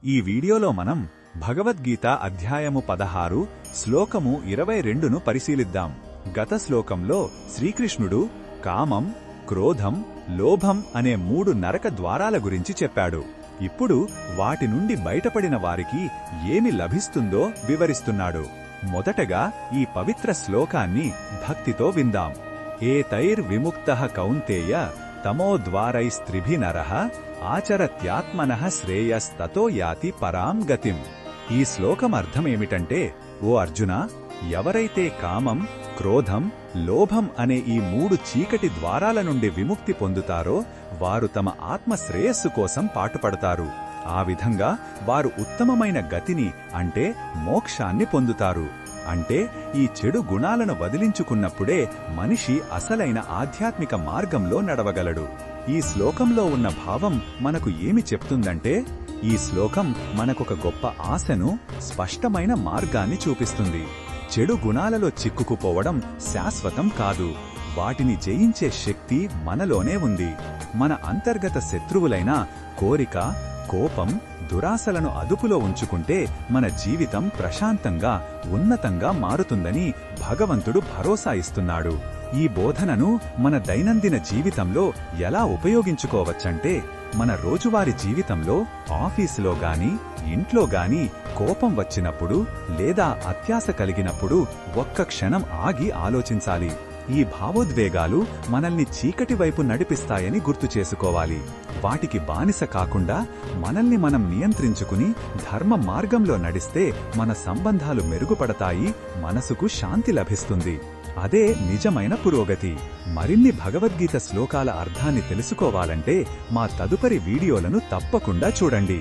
ఈ వీడియోలో మనం భగవద్గీత అధ్యాయము 16 శ్లోకము 22ను పరిశీలిద్దాం. గత శ్లోకంలో శ్రీకృష్ణుడు కామం, క్రోధం, లోభం అనే 3 నరక ద్వారాల గురించి చెప్పాడు. ఇప్పుడు వాటి నుండి బయటపడిన వారికి ఏమి లభిస్తుందో వివరిస్తున్నాడు. మొదటగా ఈ పవిత్ర శ్లోకాన్ని భక్తితో విందాం. ఏతైర్విముక్తః కౌంతేయ తమోద్వారైస్త్రిభినరః ఆచరత్యాత్మనః శ్రేయస్తతో యాతి పరాం గతిం. ఈ శ్లోకం అర్థమేమిటంటే, ఓ అర్జునా, ఎవరైతే కామం, క్రోధం, లోభం అనే ఈ 3 చీకటి ద్వారాల నుండి విముక్తి పొందుతారో వారు తమ ఆత్మ శ్రేయస్సు కోసం పాటుపడతారు. ఆ విధంగా వారు ఉత్తమమైన గతిని అంటే మోక్షాన్ని పొందుతారు. అంటే ఈ చెడు గుణాలను వదిలించుకున్నప్పుడే మనిషి అసలైన ఆధ్యాత్మిక మార్గంలో నడవగలడు. ఈ శ్లోకంలో ఉన్న భావం మనకు ఏమి చెప్తుందంటే, ఈ శ్లోకం మనకొక గొప్ప ఆశను, స్పష్టమైన మార్గాన్ని చూపిస్తుంది. చెడు గుణాలలో చిక్కుకుపోవడం శాశ్వతం కాదు. వాటిని జయించే శక్తి మనలోనే ఉంది. మన అంతర్గత శత్రువులైన కోరిక, కోపం, దురాశలను అదుపులో ఉంచుకుంటే మన జీవితం ప్రశాంతంగా, ఉన్నతంగా మారుతుందని భగవంతుడు భరోసా ఇస్తున్నాడు. ఈ బోధనను మన దైనందిన జీవితంలో ఎలా ఉపయోగించుకోవచ్చంటే, మన రోజువారీ జీవితంలో ఆఫీసులో గాని, ఇంట్లో గాని కోపం వచ్చినప్పుడు లేదా అత్యాశ కలిగినప్పుడు ఒక్క క్షణం ఆగి ఆలోచించాలి. ఈ భావోద్వేగాలు మనల్ని చీకటి వైపు నడిపిస్తాయని గుర్తు చేసుకోవాలి. వాటికి బానిస కాకుండా మనల్ని మనం నియంత్రించుకుని ధర్మ మార్గంలో నడిస్తే మన సంబంధాలు మెరుగుపడతాయి, మనసుకు శాంతి లభిస్తుంది. అదే నిజమైన పురోగతి. మరిన్ని భగవద్గీత శ్లోకాల అర్థాన్ని తెలుసుకోవాలంటే మా తదుపరి వీడియోలను తప్పకుండా చూడండి.